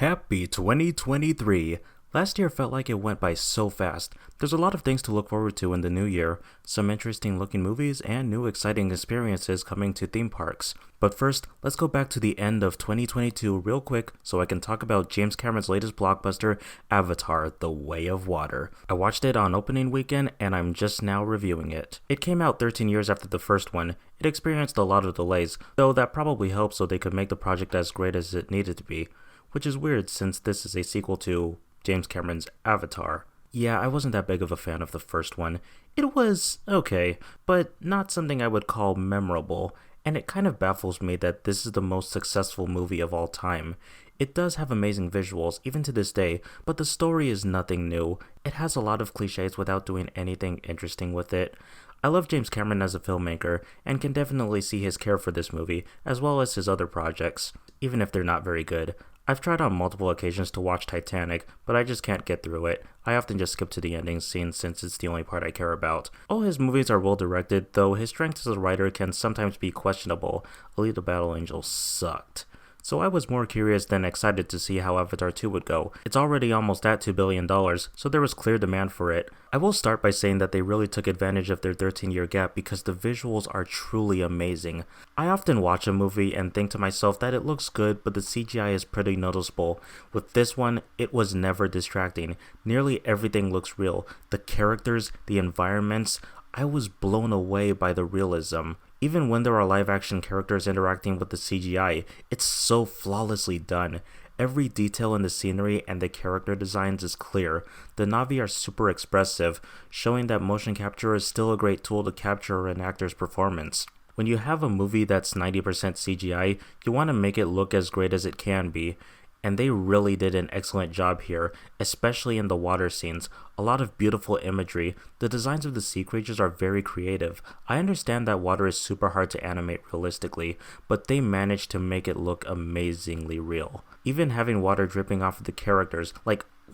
Happy 2023! Last year felt like it went by so fast. There's a lot of things to look forward to in the new year, some interesting looking movies, and new exciting experiences coming to theme parks. But first, let's go back to the end of 2022 real quick so I can talk about James Cameron's latest blockbuster, Avatar: The Way of Water. I watched it on opening weekend and I'm just now reviewing it. It came out 13 years after the first one. It experienced a lot of delays, though that probably helped so they could make the project as great as it needed to be. Which is weird since this is a sequel to James Cameron's Avatar. Yeah, I wasn't that big of a fan of the first one. It was okay, but not something I would call memorable, and it kind of baffles me that this is the most successful movie of all time. It does have amazing visuals, even to this day, but the story is nothing new. It has a lot of cliches without doing anything interesting with it. I love James Cameron as a filmmaker, and can definitely see his care for this movie, as well as his other projects, even if they're not very good. I've tried on multiple occasions to watch Titanic, but I just can't get through it. I often just skip to the ending scene since it's the only part I care about. All his movies are well directed, though his strength as a writer can sometimes be questionable. Alita Battle Angel sucked. So I was more curious than excited to see how Avatar 2 would go. It's already almost at $2 billion, so there was clear demand for it. I will start by saying that they really took advantage of their 13-year gap because the visuals are truly amazing. I often watch a movie and think to myself that it looks good, but the CGI is pretty noticeable. With this one, it was never distracting. Nearly everything looks real. The characters, the environments, I was blown away by the realism. Even when there are live-action characters interacting with the CGI, it's so flawlessly done. Every detail in the scenery and the character designs is clear. The Na'vi are super expressive, showing that motion capture is still a great tool to capture an actor's performance. When you have a movie that's 90% CGI, you want to make it look as great as it can be. And they really did an excellent job here, especially in the water scenes. A lot of beautiful imagery. The designs of the sea creatures are very creative. I understand that water is super hard to animate realistically, but they managed to make it look amazingly real. Even having water dripping off of the characters,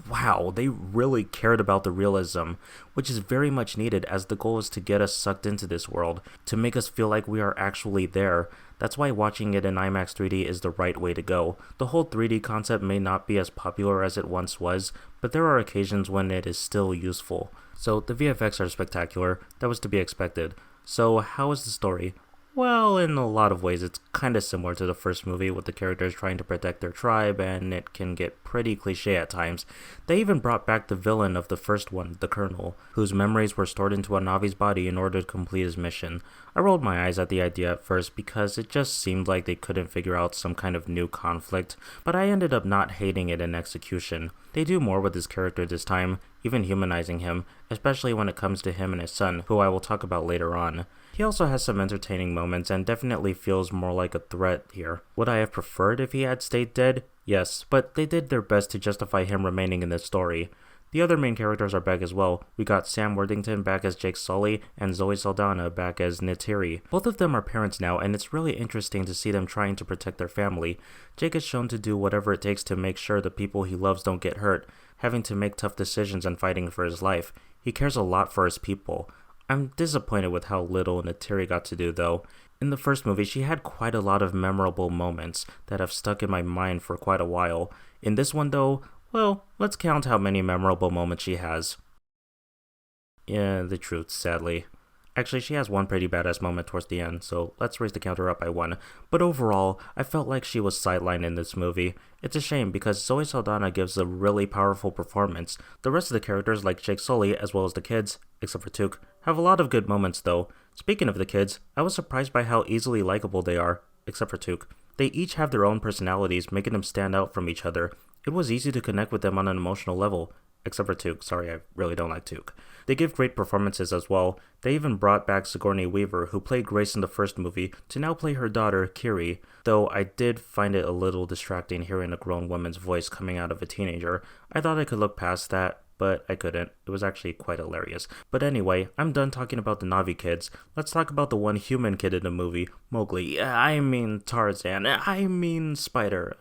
wow, they really cared about the realism, which is very much needed as the goal is to get us sucked into this world, to make us feel like we are actually there. That's why watching it in IMAX 3D is the right way to go. The whole 3D concept may not be as popular as it once was, but there are occasions when it is still useful. So the VFX are spectacular, that was to be expected. So how is the story? Well, in a lot of ways, it's kinda similar to the first movie with the characters trying to protect their tribe, and it can get pretty cliche at times. They even brought back the villain of the first one, the Colonel, whose memories were stored into a Navi's body in order to complete his mission. I rolled my eyes at the idea at first because it just seemed like they couldn't figure out some kind of new conflict, but I ended up not hating it in execution. They do more with his character this time, even humanizing him, especially when it comes to him and his son, who I will talk about later on. He also has some entertaining moments and definitely feels more like a threat here. Would I have preferred if he had stayed dead? Yes, but they did their best to justify him remaining in the story. The other main characters are back as well. We got Sam Worthington back as Jake Sully and Zoe Saldana back as Neytiri. Both of them are parents now, and it's really interesting to see them trying to protect their family. Jake is shown to do whatever it takes to make sure the people he loves don't get hurt, having to make tough decisions and fighting for his life. He cares a lot for his people. I'm disappointed with how little Neytiri got to do though. In the first movie, she had quite a lot of memorable moments that have stuck in my mind for quite a while. In this one though, well, let's count how many memorable moments she has. Yeah, the truth, sadly. Actually, she has one pretty badass moment towards the end, so let's raise the counter up by one. But overall, I felt like she was sidelined in this movie. It's a shame because Zoe Saldana gives a really powerful performance. The rest of the characters, like Jake Sully, as well as the kids, except for Took, have a lot of good moments though. Speaking of the kids, I was surprised by how easily likable they are, except for Took. They each have their own personalities, making them stand out from each other. It was easy to connect with them on an emotional level. Except for Took. Sorry, I really don't like Took. They give great performances as well. They even brought back Sigourney Weaver, who played Grace in the first movie, to now play her daughter, Kiri, though I did find it a little distracting hearing a grown woman's voice coming out of a teenager. I thought I could look past that, but I couldn't. It was actually quite hilarious. But anyway, I'm done talking about the Na'vi kids. Let's talk about the one human kid in the movie, Mowgli. Tarzan. Spider.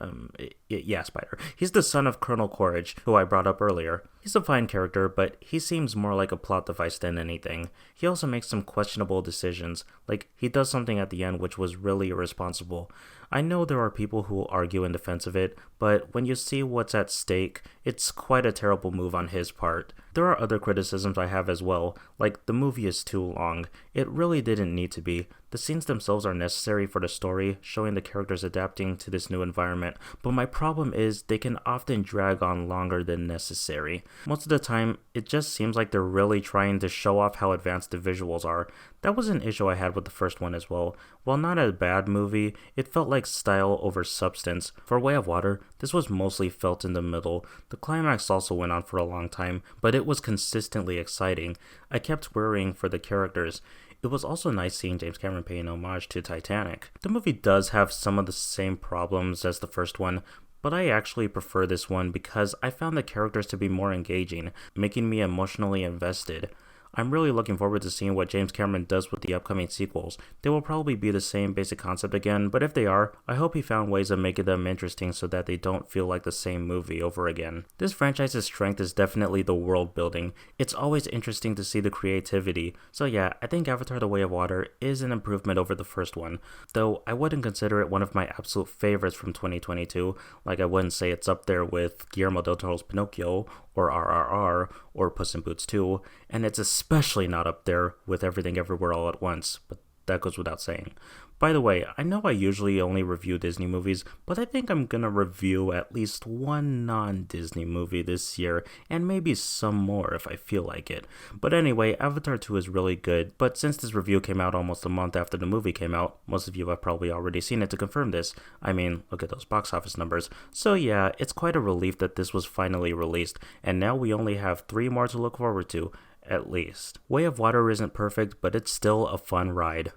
Yeah, Spider. He's the son of Colonel Courage, who I brought up earlier. He's a fine character, but he seems more like a plot device than anything. He also makes some questionable decisions, like he does something at the end which was really irresponsible. I know there are people who argue in defense of it, but when you see what's at stake, it's quite a terrible move on his part. There are other criticisms I have as well, like the movie is too long. It really didn't need to be. The scenes themselves are necessary for the story, showing the characters adapting to this new environment, but my problem is they can often drag on longer than necessary. Most of the time, it just seems like they're really trying to show off how advanced the visuals are. That was an issue I had with the first one as well. While not a bad movie, it felt like style over substance. For Way of Water, this was mostly felt in the middle. The climax also went on for a long time, but it was consistently exciting. I kept worrying for the characters. It was also nice seeing James Cameron paying homage to Titanic. The movie does have some of the same problems as the first one, but I actually prefer this one because I found the characters to be more engaging, making me emotionally invested. I'm really looking forward to seeing what James Cameron does with the upcoming sequels. They will probably be the same basic concept again, but if they are, I hope he found ways of making them interesting so that they don't feel like the same movie over again. This franchise's strength is definitely the world building. It's always interesting to see the creativity. So yeah, I think Avatar: The Way of Water is an improvement over the first one, though I wouldn't consider it one of my absolute favorites from 2022, like I wouldn't say it's up there with Guillermo del Toro's Pinocchio, or RRR, or Puss in Boots 2, and it's especially not up there with Everything Everywhere All at Once, but that goes without saying. By the way, I know I usually only review Disney movies, but I think I'm gonna review at least one non-Disney movie this year, and maybe some more if I feel like it. But anyway, Avatar 2 is really good, but since this review came out almost a month after the movie came out, most of you have probably already seen it to confirm this. I mean, look at those box office numbers. So yeah, it's quite a relief that this was finally released, and now we only have 3 more to look forward to, at least. Way of Water isn't perfect, but it's still a fun ride.